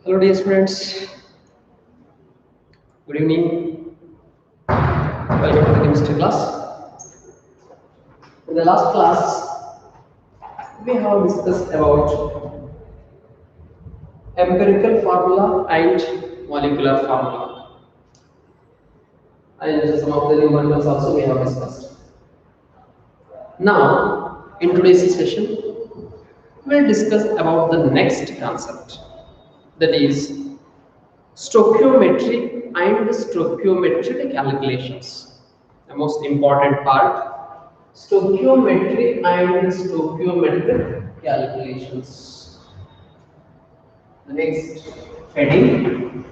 Hello dear students, good evening. Welcome to the chemistry class. In the last class, we have discussed about empirical formula and molecular formula. And some of the numericals also we have discussed. Now, in today's session, we will discuss about the next concept, that is stoichiometry and stoichiometric calculations. The most important part, stoichiometry and stoichiometric calculations. The next heading,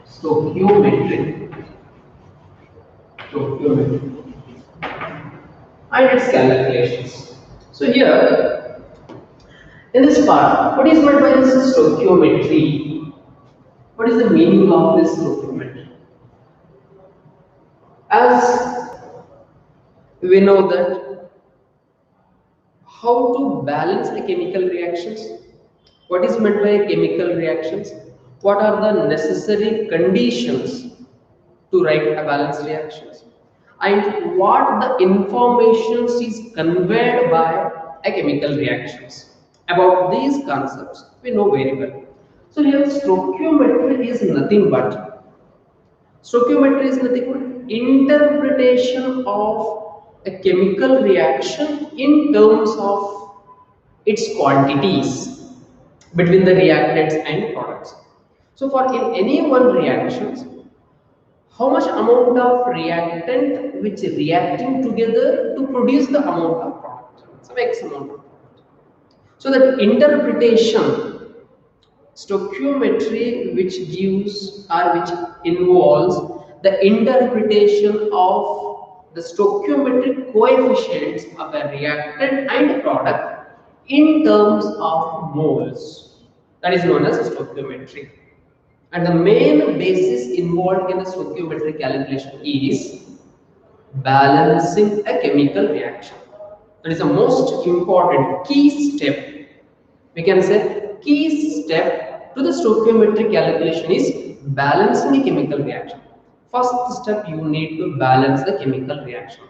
stoichiometry, stoichiometry and its calculations. So here, in this part, what is meant by this stoichiometry? What is the meaning of this stoichiometry? As we know that how to balance the chemical reactions, what is meant by chemical reactions, what are the necessary conditions to write a balanced reactions, and what the information is conveyed by a chemical reactions. About these concepts we know very well. So here stoichiometry is nothing but interpretation of a chemical reaction in terms of its quantities between the reactants and products. So for in any one reactions, how much amount of reactant which reacting together to produce the amount of product. So X amount of product. So that interpretation, stoichiometry, which gives or which involves the interpretation of the stoichiometric coefficients of a reactant and product in terms of moles. That is known as stoichiometry. And the main basis involved in the stoichiometric calculation is balancing a chemical reaction. That is the most important key step. We can say key step to the stoichiometric calculation is balancing a chemical reaction. First step, you need to balance the chemical reaction.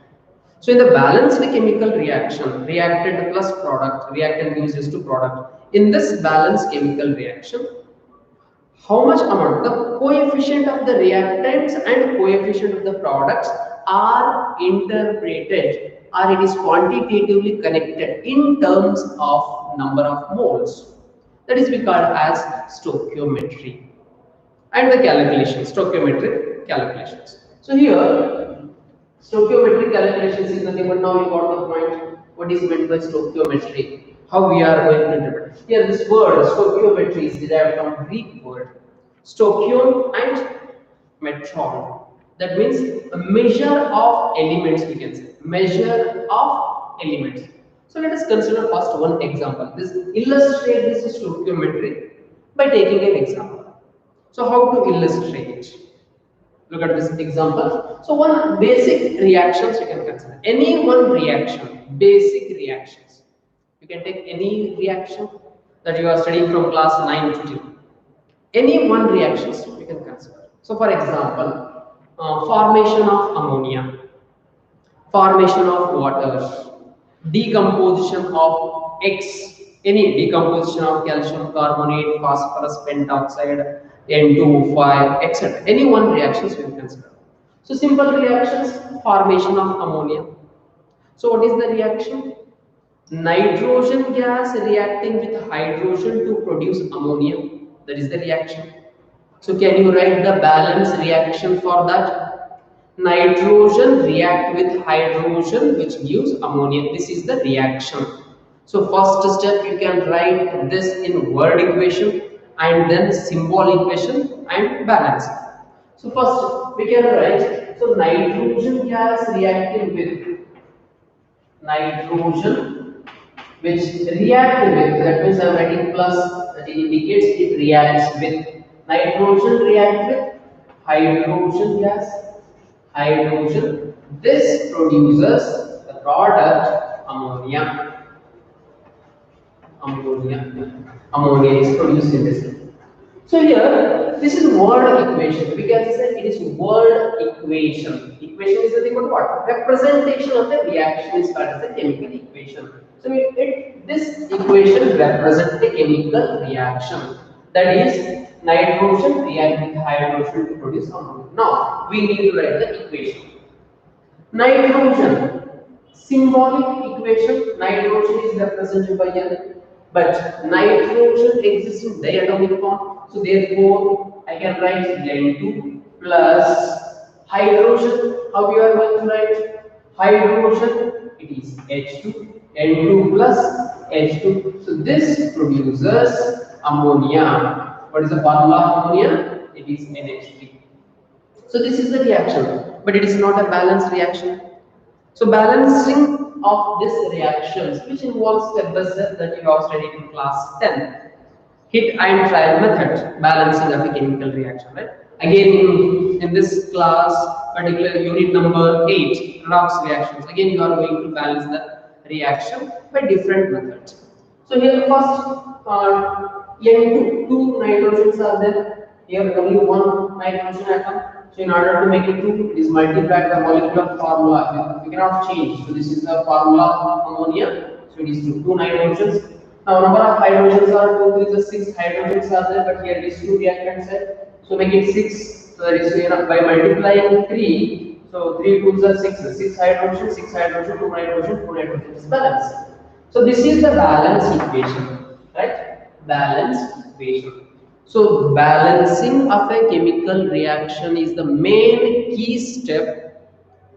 So in the balanced chemical reaction, reactant plus product, reactant gives rise to product. In this balanced chemical reaction, how much amount, the coefficient of the reactants and coefficient of the products are interpreted, or it is quantitatively connected in terms of number of moles. That is we call as stoichiometry. And the calculations, stoichiometric calculations. So here, stoichiometric calculations is nothing but now you got the point. What is meant by stoichiometry? How we are going to interpret. Here this word stoichiometry is derived from Greek word stoichion and metron. That means a measure of elements, we can say. Measure of elements. So let us consider first one example. This illustrate this stoichiometry by taking an example. So how to illustrate? Look at this example. So one basic reactions you can consider. Any one reaction, basic reactions. You can take any reaction that you are studying from class 9 to 10. Any one reactions you can consider. So for example, formation of ammonia, formation of water, decomposition of X, any decomposition of calcium carbonate, phosphorus pentoxide, N2O5, etc. Any one reactions we will consider. So simple reactions, formation of ammonia. So what is the reaction? Nitrogen gas reacting with hydrogen to produce ammonia. That is the reaction. So can you write the balance reaction for that? Nitrogen react with hydrogen which gives ammonia. This is the reaction. So first step you can write this in word equation and then symbol equation and balance. So first we can write, so nitrogen gas reacting with nitrogen which react with, that means I am writing plus, that indicates it reacts with nitrogen, react with hydrogen gas, hydrogen. This produces the product ammonia. ammonia. Ammonia is produced in this. So here, this is word equation. We can say it is word equation. Equation is nothing but what? Representation of the reaction is called as a chemical equation. So this equation represents the chemical reaction. That is, nitrogen react with hydrogen to produce ammonia. Now, we need to write the equation. Nitrogen, symbolic equation, nitrogen is represented by N, but nitrogen exists in diatomic form, so therefore I can write N2 plus hydrogen. How you are going to write hydrogen? It is H2, N2 plus H2. So this produces ammonia. What is the formula of ammonia? It is NH3. So this is the reaction, but it is not a balanced reaction. So balancing of these reactions, which involves step by step that you have studied in class 10, hit and trial method, balancing of a chemical reaction, right? Again, in this class, particular unit number 8, redox reactions. Again, you are going to balance the reaction by different methods. So here first, N2, two nitrogens are there. Here only one nitrogen atom. So in order to make it 2, it is multiplied by molecular formula. We cannot change. So this is the formula of ammonia. So it is 2 nitrogens. Now number of hydrogens are 2, there is 6 hydrogens are there, but here it is 2 reactants there. So make it 6. So that is by multiplying 3. So 3 2s are 6. 6 hydrogen, 6 hydrogen, 2 nitrogen, 2 nitrogen is balanced. So this is the balance equation, right? Balance equation. So balancing of a chemical reaction is the main key step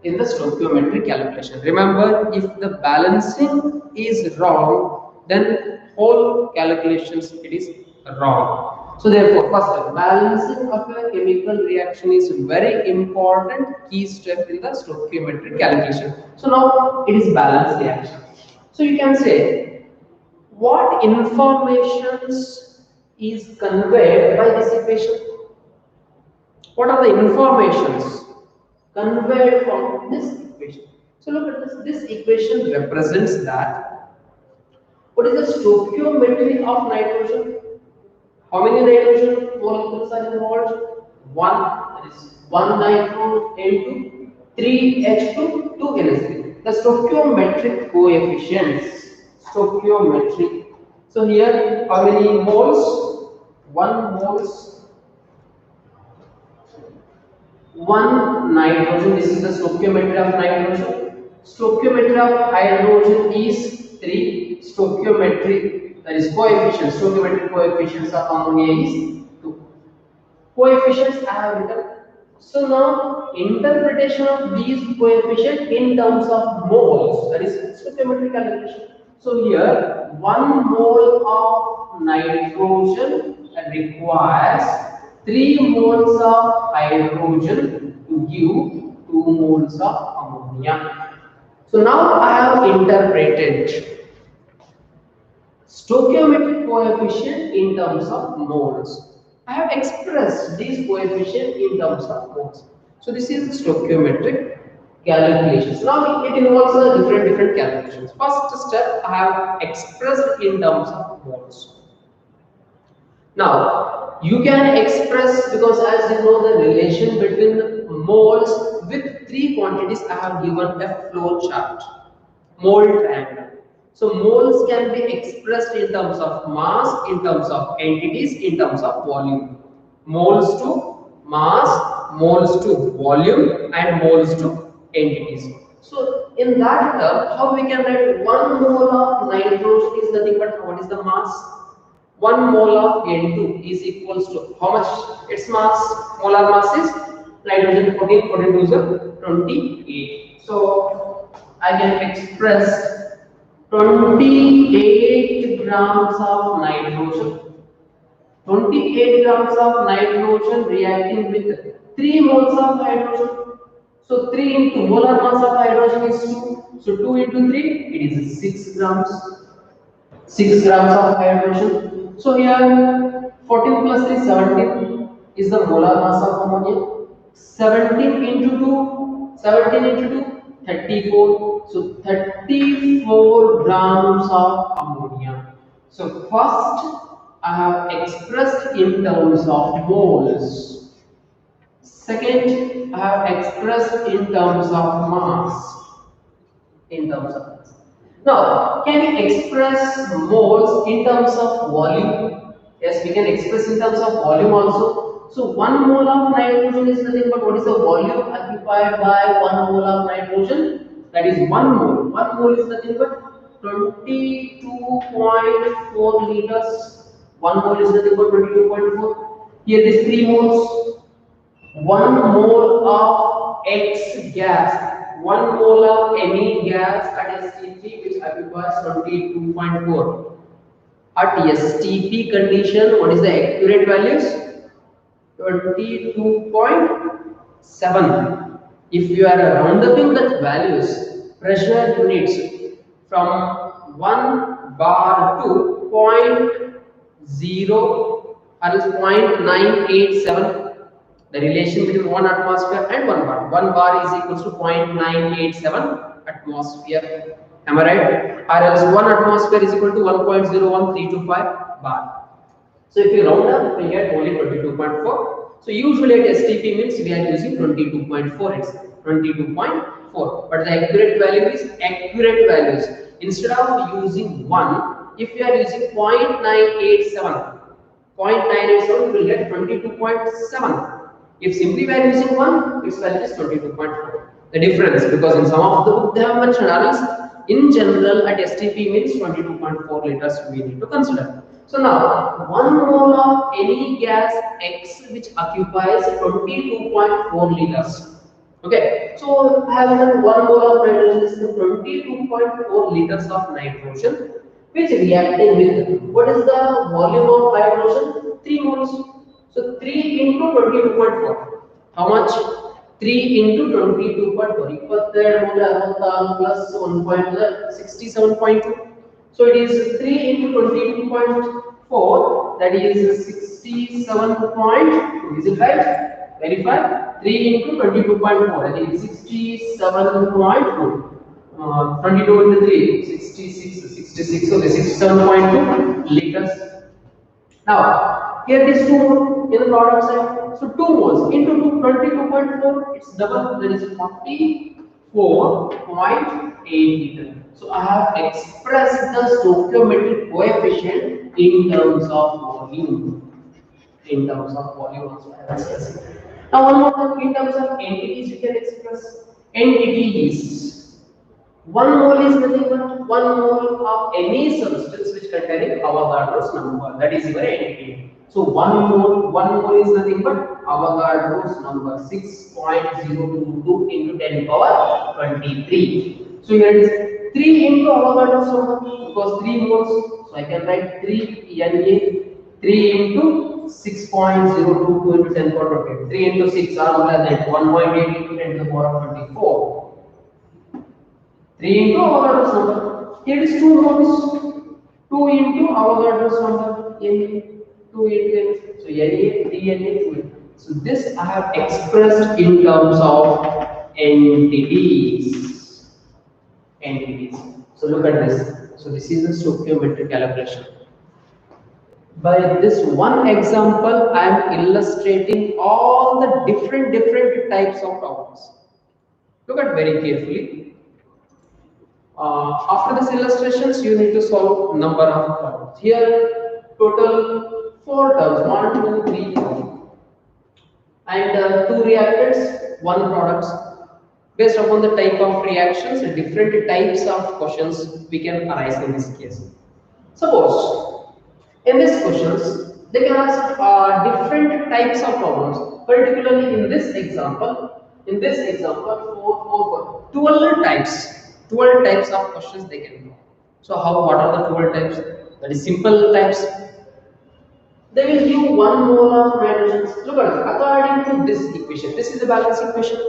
in the stoichiometry calculation. Remember, if the balancing is wrong, then whole calculations it is wrong. So therefore, first, balancing of a chemical reaction is very important key step in the stoichiometry calculation. So now it is balanced reaction. So you can say what informations is conveyed by this equation. What are the informations conveyed from this equation? So look at this. This equation represents that. What is the stoichiometry of nitrogen? How many nitrogen molecules are involved? 1. That is 1 nitro N2, 3 H2, 2 NH3. The stoichiometric coefficients. Stoichiometric. So here, how many moles? 1 moles. 1 nitrogen. This is the stoichiometry of nitrogen. Stoichiometry of hydrogen is 3. Stoichiometry, that is coefficients. Stoichiometric coefficients of ammonia is 2. Coefficients I have written. So now interpretation of these coefficients in terms of moles, that is stoichiometric calculation. So here 1 mole of nitrogen requires 3 moles of hydrogen to give 2 moles of ammonia. So now I have interpreted stoichiometric coefficient in terms of moles. I have expressed these coefficients in terms of moles. So this is the stoichiometric calculations. Now it involves different calculations. First step I have expressed in terms of moles. Now you can express, because as you know the relation between moles with 3 quantities, I have given a flow chart, mole triangle. So moles can be expressed in terms of mass, in terms of entities, in terms of volume. Moles to mass, moles to volume, and moles to entities. So in that term, how we can write 1 mole of nitrogen is nothing but what is the mass? 1 mole of N2 is equals to how much its mass? Molar mass is nitrogen 14, 14 to 28. So I can express 28 grams of nitrogen. 28 grams of nitrogen reacting with 3 moles of hydrogen. So 3 into molar mass of hydrogen is 2. So 2 into 3, it is 6 grams. 6 grams of hydrogen. So here 14 plus 3, 17 is the molar mass of ammonia. 17 into 2, 17 into 2, 34. So 34 grams of ammonia. So first I have expressed in terms of moles. Second, I have expressed in terms of mass. In terms of mass. Now, can we express moles in terms of volume? Yes, we can express in terms of volume also. So, 1 mole of nitrogen is nothing but what is the volume occupied by 1 mole of nitrogen? That is 1 mole. 1 mole is nothing but 22.4 liters. 1 mole is nothing but 22.4. Here is 3 moles. 1 mole of X gas, 1 mole of any gas at STP which occupies 22.4. At STP condition, what is the accurate values? 22.7. If you are rounding that values, pressure units from 1 bar to 0.0 or is 0.987. The relation between 1 atmosphere and 1 bar. 1 bar is equals to 0.987 atmosphere. Am I right? Or else 1 atmosphere is equal to 1.01325 bar. So if you round up, we get only 22.4. So usually at STP means we are using 22.4. It's 22.4. But the accurate value is accurate values. Instead of using 1, if you are using 0.987, 0.987 you will get 22.7. If simply we are using 1, its value is 22.4. The difference, because in some of the book they have mentioned, others in general at STP means 22.4 liters we need to consider. So now 1 mole of any gas X which occupies 22.4 liters. Okay, so I have done 1 mole of nitrogen is 22.4 liters of nitrogen which reacting with, what is the volume of hydrogen? 3 moles. So 3 into 22.4. How much? 3 into 22.4. 22 plus 1.67.2. So it is 3 into 22.4. That is 67.2. Is it right? Verify. 3 into 22.4. That is 67.2. 22 into 3. 66. Okay, 67.2 liters. Now, here it is 2 in the product side. So 2 moles into 22.4, it's double, that is 44.8 liter. So I have expressed the stoichiometric coefficient in terms of volume. In terms of volume also I have expressed. Now one more thing, in terms of entities we can express entities. 1 mole is nothing but 1 mole of any substance which containing Avogadro's number. That is your entity. So 1 mole is nothing but Avogadro's number 6.022 into 10 power 23. So here it is 3 into Avogadro's number because 3 moles. So I can write 3 Na 3 into 6.022 into 10 power 23. 3 into 6 are more than 1.8 into 10 to the power 24. 3 into Avogadro's number. Here is 2 moles. 2 into Avogadro's number. Na 2 into Na. So Na 3 Na 2. So this I have expressed in terms of entities. Entities. So look at this. So this is the stoichiometric calculation. By this one example, I am illustrating all the different types of problems. Look at very carefully. After this illustrations, you need to solve number of problems. Here, total 4 terms, 1, 2, 3, 4. And 2 reactants, 1 products. Based upon the type of reactions, different types of questions we can arise in this case. Suppose, in these questions, they can ask different types of problems. Particularly in this example, 4, 12 types. 12 types of questions they can do. So what are the 12 types? That is simple types. They will give 1 mole of nitrogen. Look at it. According to this equation, this is the balance equation.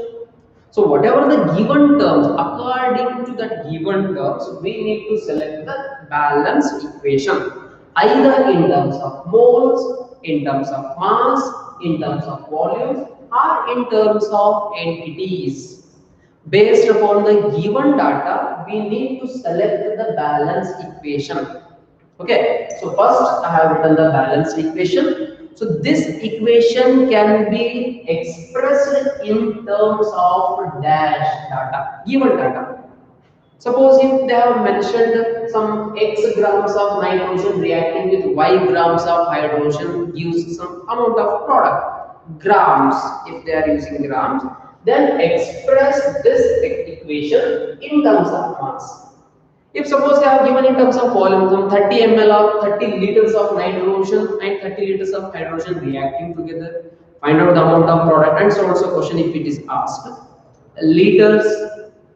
So whatever the given terms, according to that given terms, we need to select the balance equation. Either in terms of moles, in terms of mass, in terms of volumes, or in terms of entities. Based upon the given data, we need to select the balance equation. Okay, so first I have written the balanced equation. So this equation can be expressed in terms of dash data, given data. Suppose if they have mentioned some X grams of nitrogen reacting with Y grams of hydrogen gives some amount of product, grams, if they are using grams, then express this equation in terms of mass. If suppose they have given in terms of volume, some 30 ml of 30 liters of nitrogen and 30 liters of hydrogen reacting together, find out the amount of product, and so also question if it is asked. Liters,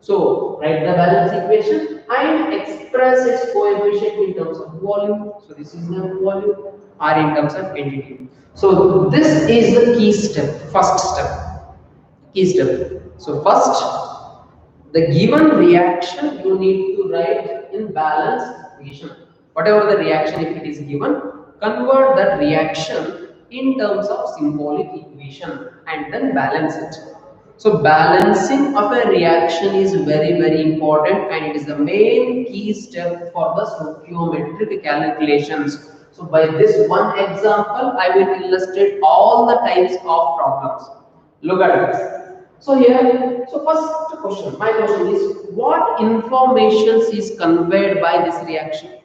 so write the balance equation and express its coefficient in terms of volume. So this is the volume or in terms of entity. So this is the key step, first step, key step. So first, the given reaction you need to write in balanced equation. Whatever the reaction, if it is given, convert that reaction in terms of symbolic equation and then balance it. So balancing of a reaction is very important, and it is the main key step for the stoichiometric calculations. So by this one example, I will illustrate all the types of problems. Look at this. So here, so first question, my question is, what informations is conveyed by this reaction?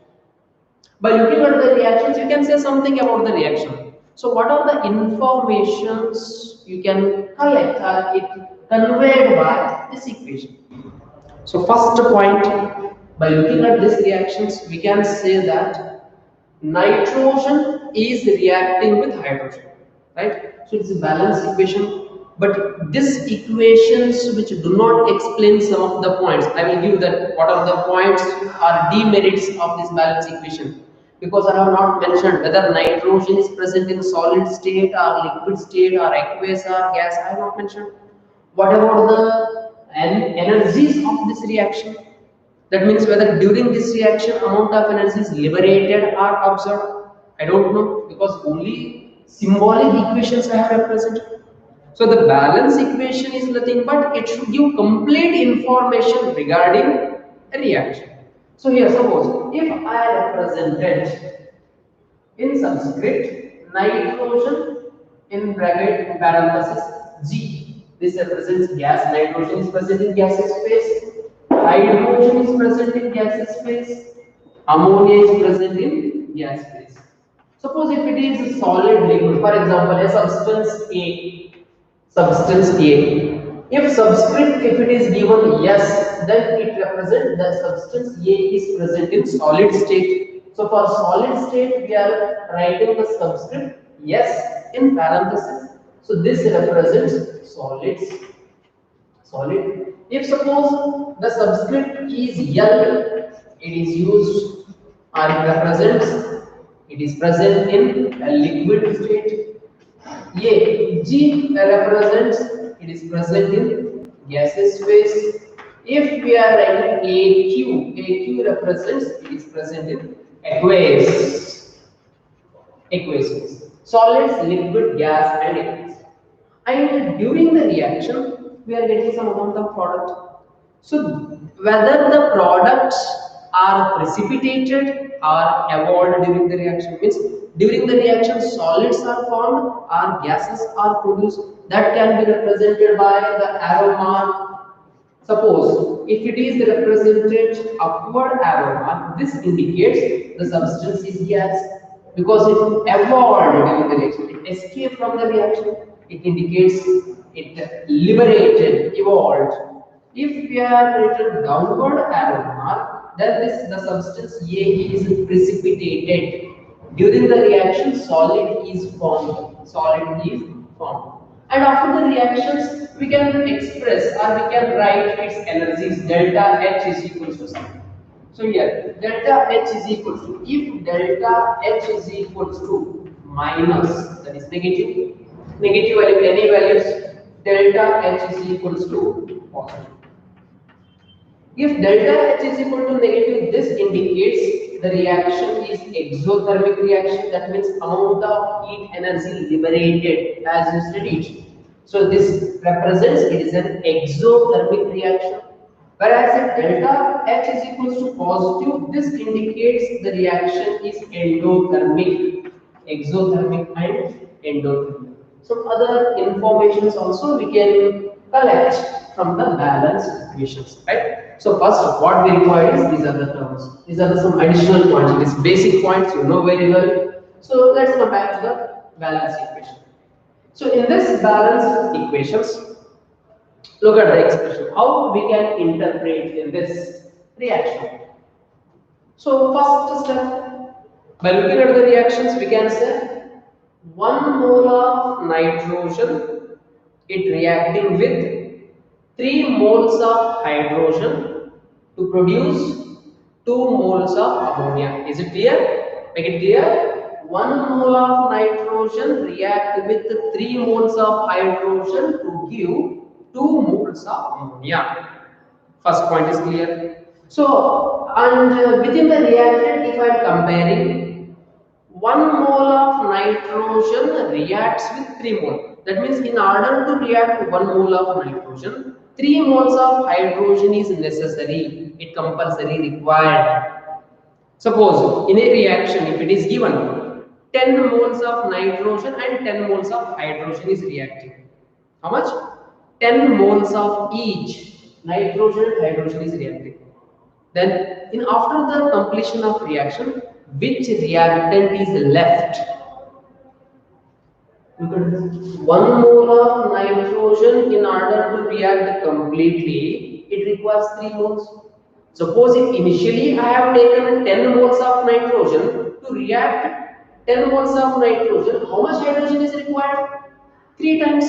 By looking at the reactions, you can say something about the reaction. So what are the informations you can collect or it conveyed by this equation? So first point, by looking at these reactions, we can say that nitrogen is reacting with hydrogen, right? So it's a balanced equation. But these equations which do not explain some of the points, I will give that what are the points or demerits of this balanced equation. Because I have not mentioned whether nitrogen is present in solid state or liquid state or aqueous or gas, I have not mentioned. What about the energies of this reaction? That means whether during this reaction amount of energy is liberated or absorbed. I don't know because only symbolic equations I have represented. So the balance equation is nothing but it should give complete information regarding a reaction. So here suppose if I represented in subscript nitrogen in bracket in parenthesis G. This represents gas. Nitrogen is present in gaseous phase. Hydrogen is present in gaseous phase. Ammonia is present in gas phase. Suppose if it is solid liquid, for example, a substance A. Substance A. If subscript if it is given yes, then it represents the substance A is present in solid state. So for solid state, we are writing the subscript yes in parenthesis. So this represents solids. Solid. If suppose the subscript is L, it is used or it represents, it is present in a liquid state. A, G represents, it is present in gaseous phase. If we are writing AQ represents, it is present in aqueous phase. Solids, liquid, gas, and aqueous. And during the reaction, we are getting some amount of product. So whether the products are precipitated or evolved during the reaction, means during the reaction solids are formed or gases are produced, that can be represented by the arrow mark. Suppose if it is represented upward arrow mark, this indicates the substance is gas because it evolved during the reaction, it escaped from the reaction, it indicates it liberated, evolved. If we are written downward arrow mark, then this the substance A is precipitated. During the reaction, solid is formed. Solid is formed. And after the reactions, we can express or we can write its energies. Delta H is equals to something. So here, delta H is equals to, if delta H is equals to minus, that is negative value, any values, delta H is equals to positive. If delta H is equal to negative, this indicates the reaction is exothermic reaction. That means amount of heat energy liberated as you studied. So this represents it is an exothermic reaction. Whereas if delta H is equals to positive, this indicates the reaction is endothermic, exothermic and endothermic. Some other informations also we can collect from the balance equations, right? So first what we require is these are the terms. These are some additional quantities, basic points you know very well. So let's come back to the balance equation. So in this balance equations, look at the expression. How we can interpret in this reaction. So first step, by looking at the reactions, we can say 1 mole of nitrogen, it reacting with 3 moles of hydrogen to produce 2 moles of ammonia. Is it clear? Make it clear. 1 mole of nitrogen react with 3 moles of hydrogen to give 2 moles of ammonia. First point is clear. So, and within the reactant, if I am comparing, 1 mole of nitrogen reacts with 3 mole. That means in order to react 1 mole of nitrogen, 3 moles of hydrogen is necessary. It compulsory required. Suppose in a reaction, if it is given 10 moles of nitrogen and 10 moles of hydrogen is reacting. How much? 10 moles of each nitrogen and hydrogen is reacting. Then in after the completion of reaction, which reactant is left? Because 1 mole of nitrogen in order to react completely, it requires 3 moles. Suppose if initially I have taken 10 moles of nitrogen to react 10 moles of nitrogen, how much hydrogen is required? 3 times.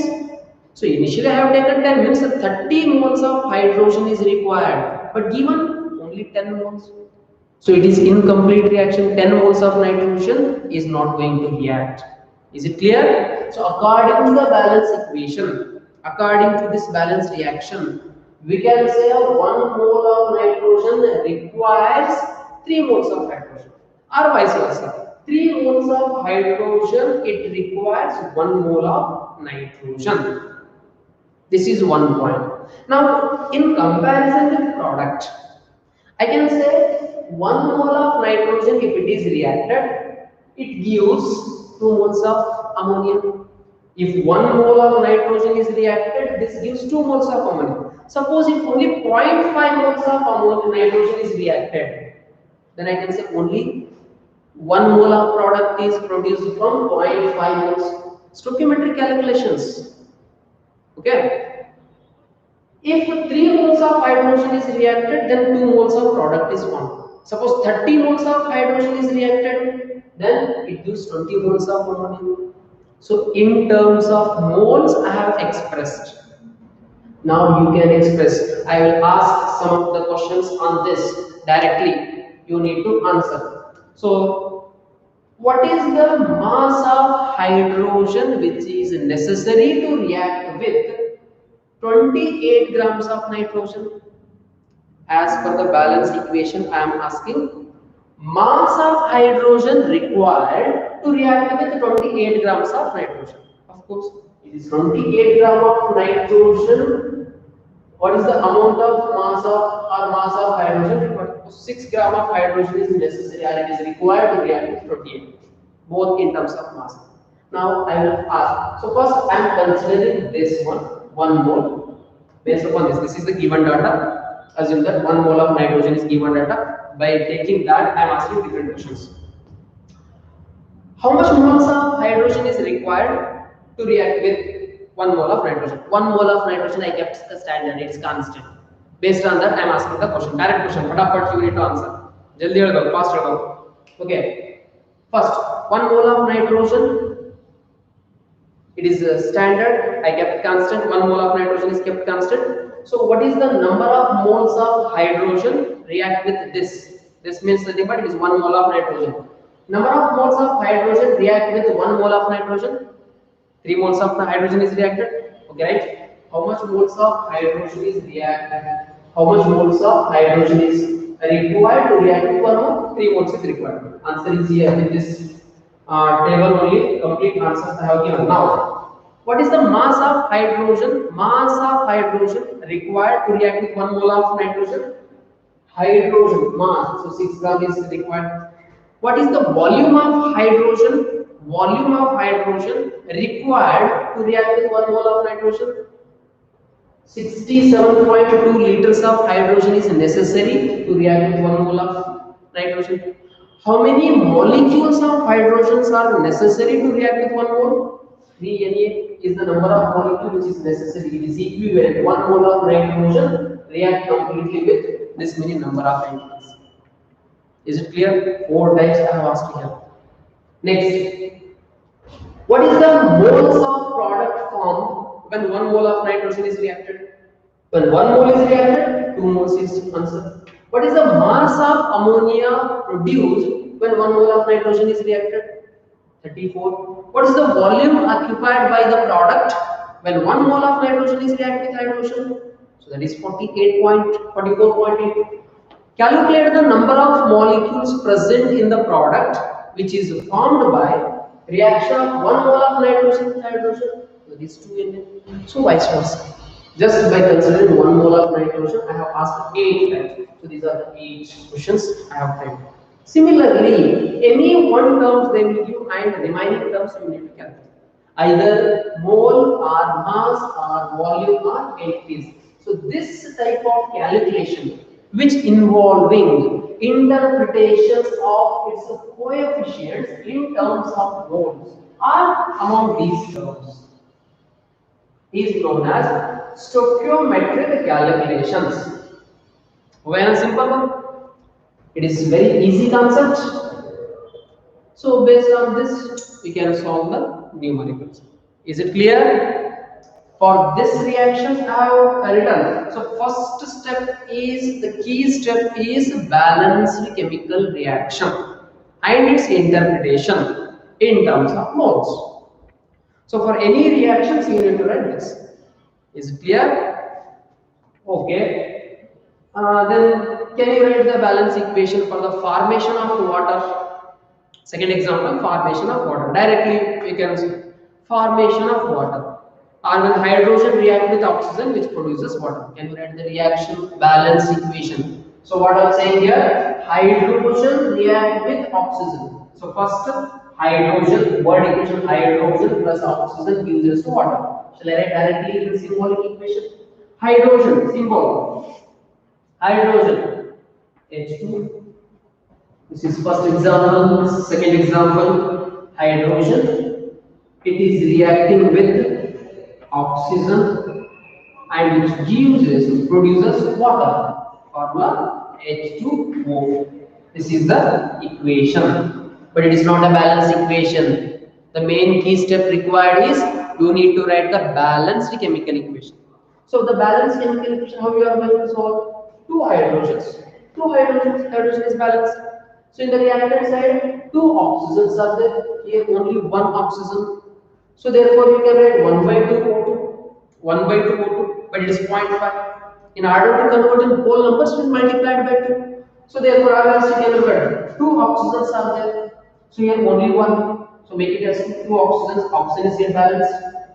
So initially I have taken 10 means 30 moles of hydrogen is required, but given only 10 moles. So it is incomplete reaction. 10 moles of nitrogen is not going to react. Is it clear? So according to the balance equation, according to this balance reaction, we can say 1 mole of nitrogen requires 3 moles of hydrogen, or vice versa. 3 moles of hydrogen, it requires 1 mole of nitrogen. This is one point. Now, in comparison with product, I can say 1 mole of nitrogen, if it is reacted, it gives 2 moles of ammonia. If 1 mole of nitrogen is reacted, this gives 2 moles of ammonia. Suppose if only 0.5 moles of ammonia nitrogen is reacted, then I can say only 1 mole of product is produced from 0.5 moles. Stoichiometric calculations. Okay. If 3 moles of hydrogen is reacted, then 2 moles of product is formed. Suppose 30 moles of hydrogen is reacted, then it gives 20 moles of ammonia. So in terms of moles, I have expressed. Now you can express. I will ask some of the questions on this directly. You need to answer. So, what is the mass of hydrogen which is necessary to react with 28 grams of nitrogen? As per the balance equation, I am asking mass of hydrogen required to react with 28 grams of nitrogen. Of course, it is 28 grams of nitrogen. What is the amount of mass of hydrogen required? 6 grams of hydrogen is necessary or it is required to react with 28, both in terms of mass. Now I will ask. So first I am considering this one mole. Based upon this, this is the given data. Assume that 1 mole of nitrogen is given data. By taking that, I am asking different questions. How much moles of hydrogen is required to react with 1 mole of nitrogen? 1 mole of nitrogen I kept the standard, it is constant. Based on that, I am asking the question. Direct question. Fatapat you need to answer. Jaldi go, faster go. Okay. First, 1 mole of nitrogen. It is standard. I kept constant. 1 mole of nitrogen is kept constant. So, what is the number of moles of hydrogen react with this? This means nothing but it is 1 mole of nitrogen. Number of moles of hydrogen react with 1 mole of nitrogen. 3 moles of hydrogen is reacted. Okay, right? How much moles of hydrogen is reacted? How much moles of hydrogen is required to react with 1 mole? 3 moles is required. Answer is here with this table only. Complete answers I have given. Now, What is the mass of hydrogen? Mass of hydrogen required to react with 1 mole of nitrogen. Hydrogen mass, so 6 gram is required. What is the volume of hydrogen? Volume of hydrogen required to react with 1 mole of nitrogen. 67.2 liters of hydrogen is necessary to react with 1 mole of nitrogen. How many molecules of hydrogens are necessary to react with 1 mole? 3Na is the number of molecules which is necessary. It is equivalent. 1 mole of nitrogen react completely with this many number of entities. Is it clear? 4 types I have asked here. Next, what is the moles of product formed when 1 mole of nitrogen is reacted? When 1 mole is reacted, 2 moles is answer. What is the mass of ammonia produced when 1 mole of nitrogen is reacted? 34. What is the volume occupied by the product when 1 mole of nitrogen is reacted with hydrogen? So that is 44.8. Calculate the number of molecules present in the product which is formed by reaction of 1 mole of nitrogen with hydrogen. So that is 2Na. So vice versa. Just by considering 1 mole of nitrogen, I have asked 8 types. So these are the 8 questions I have typed. Similarly, any one terms they will give and remaining terms you need to calculate. Either mole or mass or volume or entities. So this type of calculation which involving interpretations of its coefficients in terms of moles or among these terms is known as stoichiometric calculations. Very simple one. It is very easy concept. So based on this, we can solve the numericals. Is it clear? For this reaction, I have written. So first step is the key step is balanced chemical reaction and its interpretation in terms of moles. So for any reactions, you need to write this. Is it clear? Okay. Then can you write the balance equation for the formation of water? Second example, formation of water. Directly we can see formation of water. Or when hydrogen react with oxygen which produces water. Can you write the reaction balance equation? So what I am saying here, hydrogen react with oxygen. So first hydrogen, word equation hydrogen plus oxygen gives us to water. Shall I write directly in the symbolic equation? Hydrogen symbol. Hydrogen H2. This is first example. Second example, hydrogen. It is reacting with oxygen and which produces water. Formula H2O. This is the equation, but it is not a balanced equation. The main key step required is you need to write the balanced chemical equation. So the balanced chemical equation, how you are going to solve? Two hydrogens. Hydrogen is balanced. So in the reactant side, 2 oxygens are there. Here only 1 oxygen. So therefore you can write 1 by 2 O2, but it is 0.5. In order to convert in whole numbers, we multiplied by 2. So therefore I will can write 2 oxygens are there. So here only 1. So make it as 2 oxygens. Oxygen is here balanced.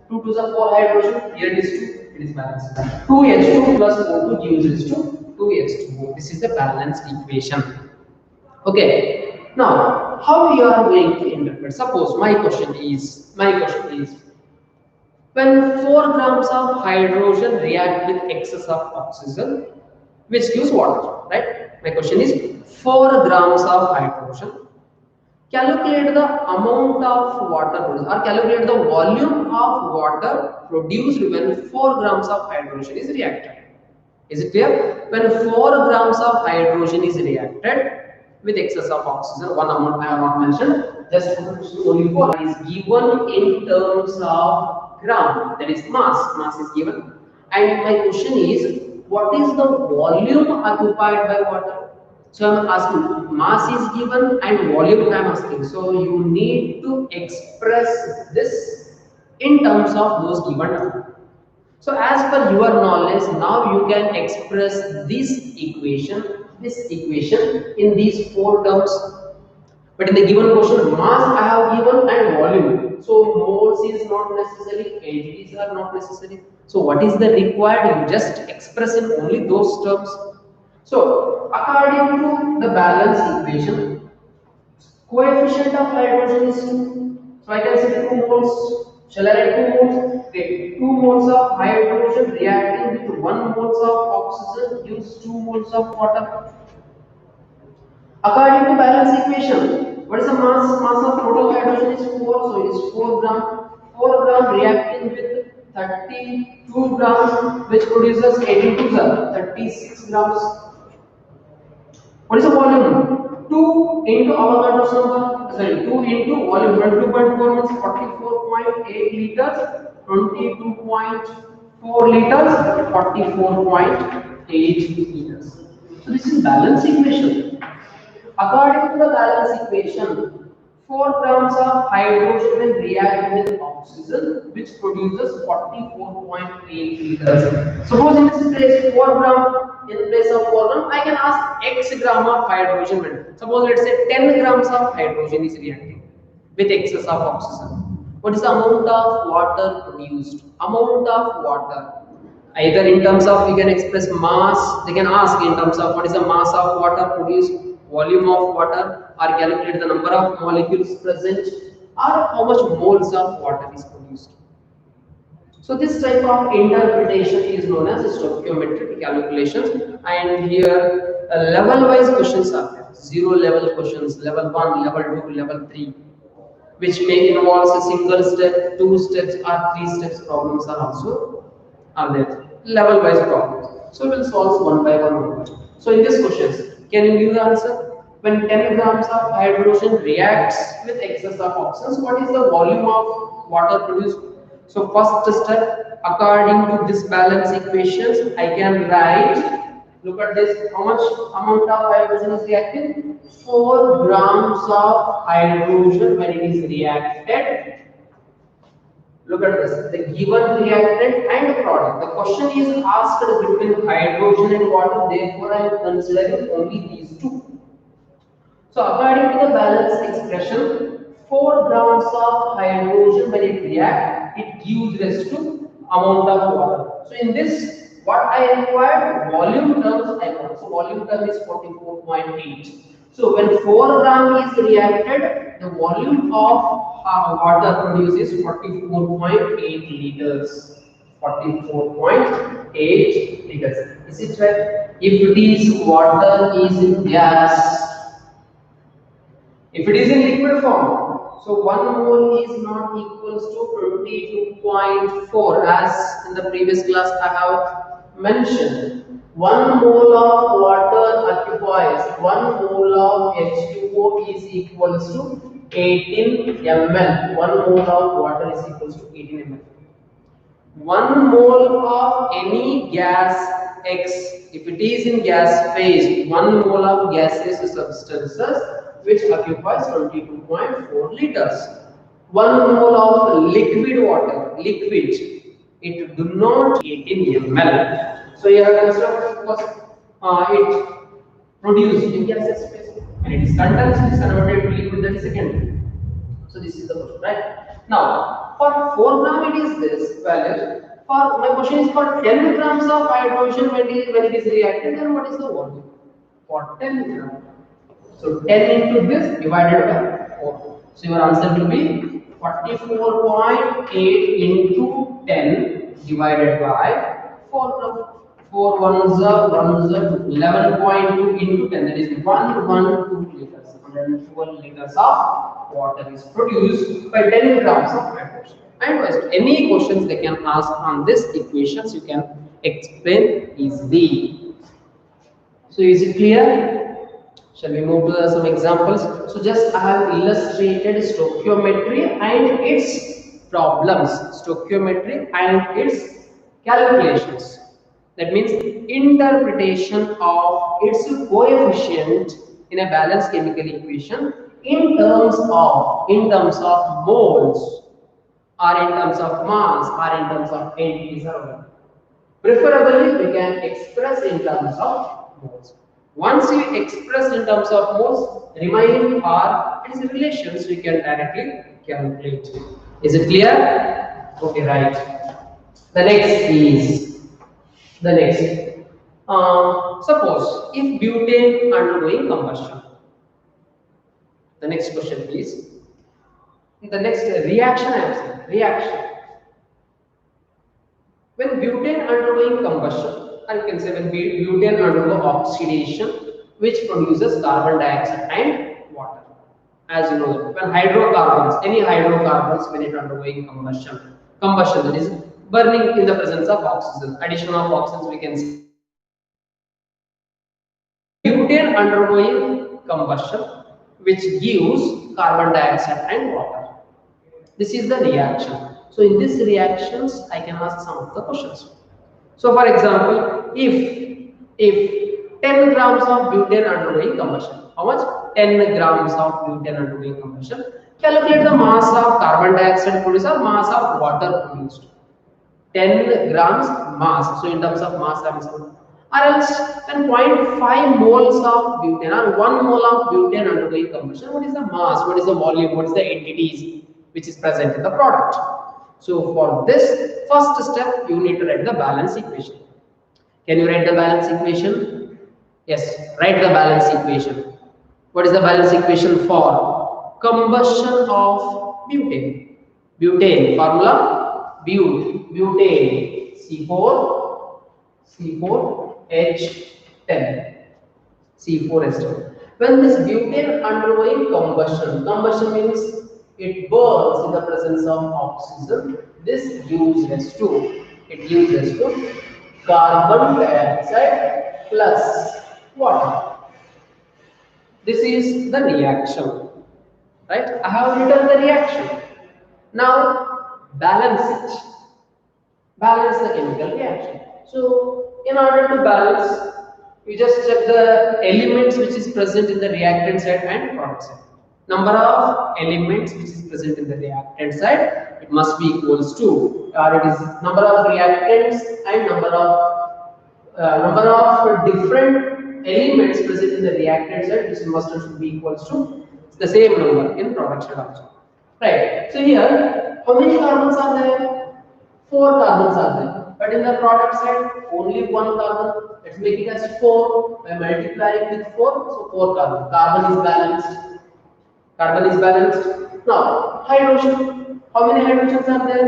2 to the 4 hydrogen. Here it is 2. It is balanced. 2H2 plus O2 gives us to 2H2O. This is the balanced equation. Okay. Now, how you are going to interpret? Suppose my question is when 4 grams of hydrogen react with excess of oxygen, which gives water, right? My question is 4 grams of hydrogen. Calculate the amount of water produced or calculate the volume of water produced when 4 grams of hydrogen is reacted. Is it clear? When 4 grams of hydrogen is reacted with excess of oxygen, one amount I have not mentioned, just only 4 is given in terms of gram, that is mass is given. And my question is, what is the volume occupied by water? So I am asking, mass is given and volume I am asking. So you need to express this in terms of those given terms. So as per your knowledge, now you can express this equation in these 4 terms. But in the given question, mass I have given and volume. So moles is not necessary, kgs are not necessary. So what is the required? You just express in only those terms. So according to the balance equation, coefficient of hydrogen is 2. So I can say 2 moles. Shall I write 2 moles? Okay, 2 moles of hydrogen reacting with 1 moles of oxygen gives 2 moles of water. According to balance equation, what is the mass? Mass of total hydrogen is 4, so it is 4 gram. 4 gram reacting with 32 grams, which produces 18 to 36 grams. What is the volume? 2 into Avogadro's number, sorry, 2 into volume, 22.4 means 44.8 liters, 22.4 liters, 44.8 liters. So this is balance equation. According to the balance equation, 4 grams of hydrogen will react with oxygen, which produces 44.8 liters. Suppose in this place 4 gram, in place of 4 gram, I can ask x gram of hydrogen. Suppose let's say 10 grams of hydrogen is reacting with excess of oxygen. What is the amount of water produced? Amount of water. Either in terms of, we can express mass, they can ask in terms of what is the mass of water produced, volume of water, or calculate the number of molecules present, or how much moles of water is produced. So this type of interpretation is known as stoichiometric calculations, and here level wise questions are there. 0 level questions, level 1, level 2, level 3, which may involve a single step, 2 steps, or 3 steps problems are also there. Level wise problems. So we will solve one by one. So in these questions, can you give the answer? When 10 grams of hydrogen reacts with excess of oxygen, what is the volume of water produced? So first step, according to this balance equations, I can write, look at this, how much amount of hydrogen is reacting? 4 grams of hydrogen when it is reacted. Look at this, the given reactant and product. The question is asked between hydrogen and water, therefore I am considering only these two. So according to the balance expression, 4 grams of hydrogen when it reacts, it gives rise to amount of water. So in this, what I required, volume terms I want. So volume term is 44.8. So when 4 gram is reacted, the volume of water produces 44.8 liters. 44.8 liters. Is it right? If it is water is in gas, if it is in liquid form, so 1 mole is not equals to 22.4, as in the previous class I have mentioned. 1 mole of water occupies 1 mole of H2O is equals to 18 ml. 1 mole of water is equals to 18 ml. 1 mole of any gas X, if it is in gas phase, 1 mole of gaseous substances which occupies 22.4 liters. 1 mole of liquid water, liquid, it do not 18 ml. So you have to construct because it produced in gaseous phase and it is condensed, it is converted to liquid, that is secondary. So this is the question, right? Now, for 4 gram it is this value. For my question is for 10 grams of hydrogen when it is reacted, then what is the volume? For 10 grams. So 10 into this divided by 4. So your answer will be 44.8 into 10 divided by 4 gram. 4 ones are 11.2 into 10, that is 112 liters. 112 liters of water is produced by 10 grams of hydrogen. And any questions they can ask on this equations, you can explain easily. So is it clear? Shall we move to some examples? So just I have illustrated stoichiometry and its problems, stoichiometry and its calculations. That means interpretation of its coefficient in a balanced chemical equation in terms of moles, or in terms of mass, or in terms of entities. Preferably we can express in terms of moles. Once you express in terms of moles, remaining R is a relation, so you can directly calculate. Is it clear? Okay, right. The next is the next. Suppose if butane undergoing combustion. The next question, please. The next reaction I am saying. Reaction. When butane undergoing combustion, or you can say when butane undergo oxidation, which produces carbon dioxide and water. As you know, when hydrocarbons, any hydrocarbons, when it undergoing combustion that is burning in the presence of oxygen, addition of oxygen, we can say butane undergoing combustion, which gives carbon dioxide and water. This is the reaction. So in these reactions, I can ask some of the questions. So for example, if 10 grams of butane undergoing combustion, how much? 10 grams of butane undergoing combustion. Calculate the mass of carbon dioxide produced or mass of water produced. 10 grams mass. So in terms of mass, I am saying. Or else then 0.5 moles of butane or 1 mole of butane undergoing combustion. What is the mass? What is the volume? What is the entities which is present in the product? So for this first step, you need to write the balance equation. Can you write the balance equation? Yes, write the balance equation. What is the balance equation for combustion of butane? Butane formula butane C4H10 C4H10. When this butane undergoing combustion means it burns in the presence of oxygen. This gives rise to carbon dioxide plus water. This is the reaction, right? I have written the reaction. Now balance it. Balance the chemical reaction. So in order to balance, you just check the elements which is present in the reactant side and product side. Number of elements which is present in the reactant side, it must be equals to, or it is number of reactants and number of different elements present in the reactant side, this must be equals to the same number in product side also. Right. So here, how many carbons are there? 4 carbons are there. But in the product side, only 1 carbon. Let's make it as 4 by multiplying with 4. So 4 carbon. Carbon is balanced. Carbon is balanced. Now, hydrogen. How many hydrogens are there?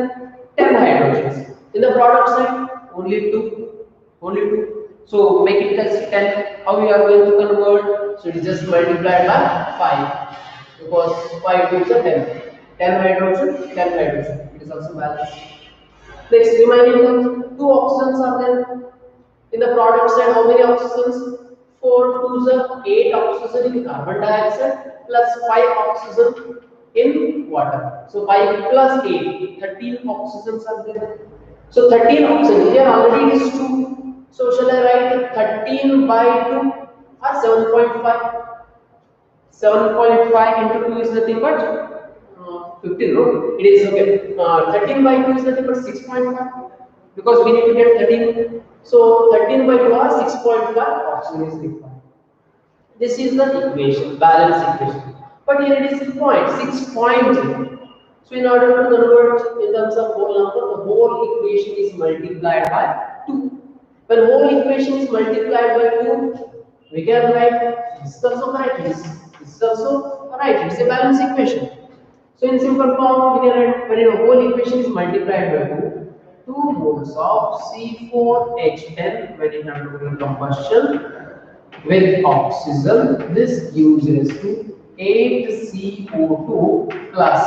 10 hydrogens. In the product side, only 2. Only 2. So make it as 10. How we are going to convert? So it is just multiplied by 5. Because 5 gives a 10. 10 hydrogen, 10 hydrogen. It is also balanced. Next, remaining 2 oxygens are there. In the product side, how many oxygens? 4 2s are 8 oxygen in carbon dioxide plus 5 oxygen in water. So 5 plus 8, 13 oxygens are there. So 13 oxygen, here already is 2. So shall I write 13 by 2 or 7.5? 7.5 into 2 is nothing but 15, no? It is okay. 13 by 2 is nothing but 6.5 because we need to get 13. So 13 by 2 are 6.5 oxygen is required. This is the equation, balance equation. But here it is 6.0. So in order to convert in terms of whole number, the whole equation is multiplied by 2. When whole equation is multiplied by 2, we can write this is also correct. This is also right. It is a balance equation. So in simple form, we can write when a whole equation is multiplied by 2 moles of C4H10 when it undergoing combustion with oxygen, this gives rise to 8CO2 plus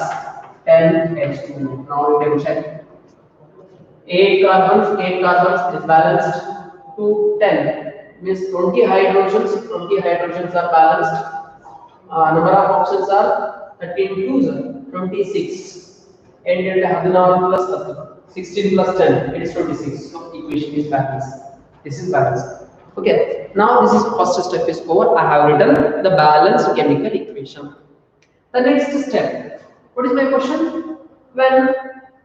10H2. Now we can check 8 carbons is balanced to 10, means 20 hydrogens are balanced. Number of oxygens are 13 2s are 26, and 16 plus 16 plus 10, it is 26. So equation is balanced. This is balanced. Okay, now this is first step is over. I have written the balanced chemical equation. The next step, what is my question? When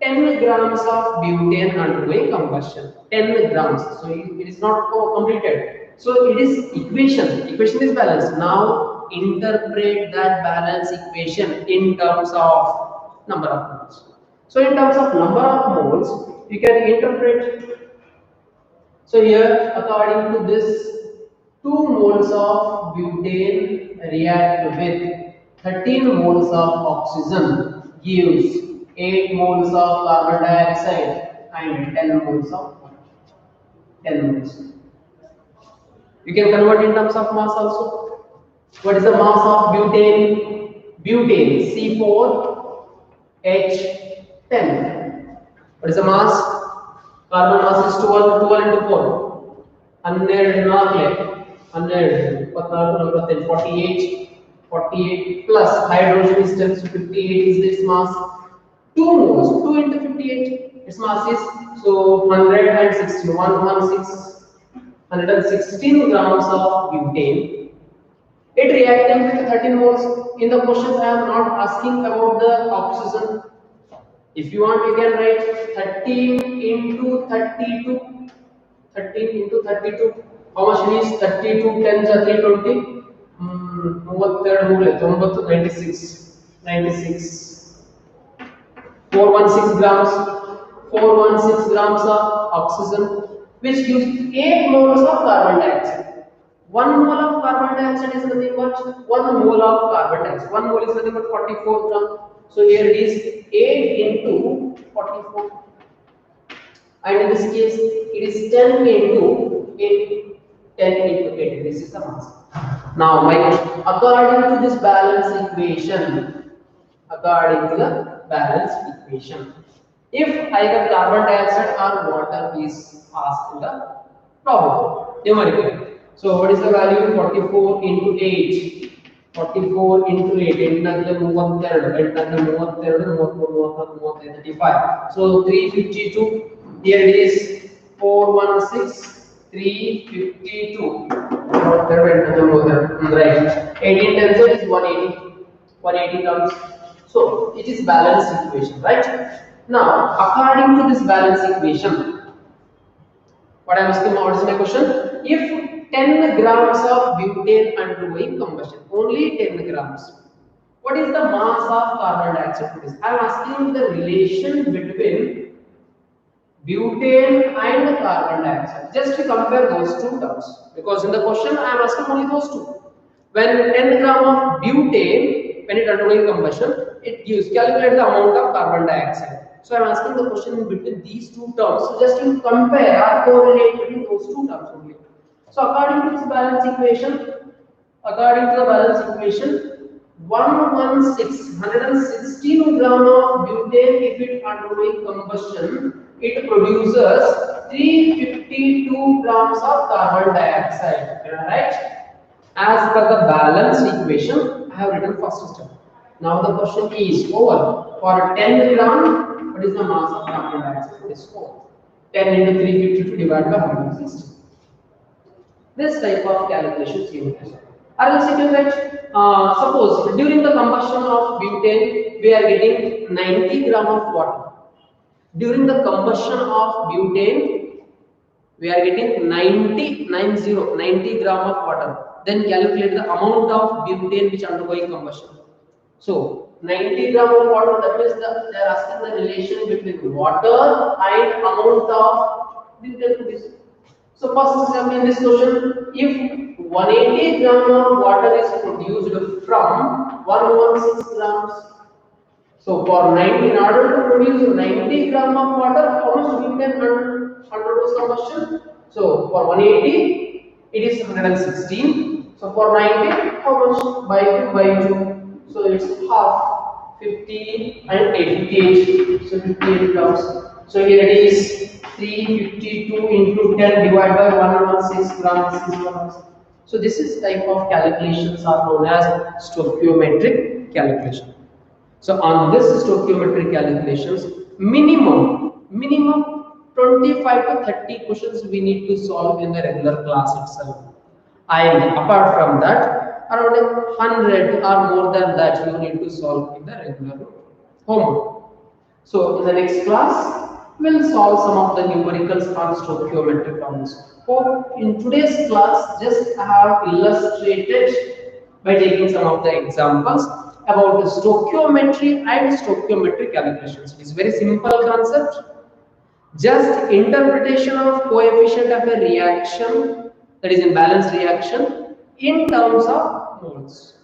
10 grams of butane undergoing combustion, 10 grams, so it is not completed. So it is equation. Equation is balanced. Now interpret that balance equation in terms of number of moles. So in terms of number of moles, you can interpret. So here, according to this, 2 moles of butane react with 13 moles of oxygen gives 8 moles of carbon dioxide and 10 moles of water. 10 moles. You can convert in terms of mass also. What is the mass of butane? Butane C4H10. What is the mass? Carbon mass is 12, 12 into 4. 12, 48 plus hydrogen is 10, so 58 is its mass. 2 moles, 2 into 58, its mass is so 116, 116 grams of butane. It reacting with 13 moles. In the questions, I am not asking about the oxygen. If you want, you can write 13 into 32. 13 into 32. How much it is? 32 10 320. 96. 416 grams. 416 grams of oxygen, which gives 8 moles of carbon dioxide. 1 mole of carbon dioxide is nothing but 1 mole of carbon dioxide. 1 mole is nothing but 44 grams. So here it is 8 into 44. And in this case, it is 10 into 8. 10 into 8. This is the mass. Now, my question, according to this balance equation, if either carbon dioxide or water is asked in the problem, numerically. So, what is the value? 44 into 8. 44 into 8. 35. So, 352. Here it is 416. 352. Right. 18 times it is 180. 180 comes. So it is balance equation, right? Now, according to this balance equation, what I am asking, what is my question? If 10 grams of butane undergoing combustion, only 10 grams, what is the mass of carbon dioxide? I am asking the relation between butane and carbon dioxide, just to compare those two terms, because in the question I am asking only those two. When 10 gram of butane, when it undergoing combustion, it gives, calculate the amount of carbon dioxide. So I am asking the question in between these two terms, so just to compare or correlate between those two terms only. So according to the balance equation, 116 gram of butane, if it undergoing combustion, it produces 352 grams of carbon dioxide. Right? As per the balance equation, I have written first step. Now the question is over. For 10 gram, what is the mass of carbon dioxide? It is 4. 10 into 352 divided by 160. This type of calculations you need to solve. Or else you can write, suppose during the combustion of butane, we are getting 90 gram of water. During the combustion of butane, we are getting 90 gram of water. Then calculate the amount of butane which undergoing combustion. So 90 gram of water, that means they are asking the relation between water and amount of butane produced. So first example in this question, if 180 gram of water is produced from 116 grams. So for 90, in order to produce 90 gram of water, how much butane undergoes combustion? So for 180, it is 116. So for 90, how much? By 2. So it's half, 50 and 88. So 58 grams. So here it is 352 into 10 divided by 116 grams. So this is type of calculations are known as stoichiometric calculation. So on this stoichiometric calculations, minimum 25 to 30 questions we need to solve in the regular class itself. And apart from that, around 100 or more than that you need to solve in the regular homework. So in the next class, we'll solve some of the numericals on stoichiometric terms. Hope in today's class, just I have illustrated by taking some of the examples about the stoichiometry and stoichiometric calculations. It is very simple concept. Just interpretation of coefficient of a reaction, that is in balanced reaction, in terms of moles.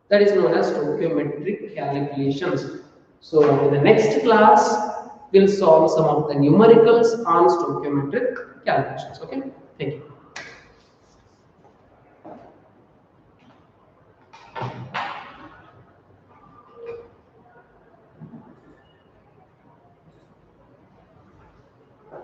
That is known as stoichiometric calculations. So in the next class, we'll solve some of the numericals on stoichiometric calculations. Okay, thank you.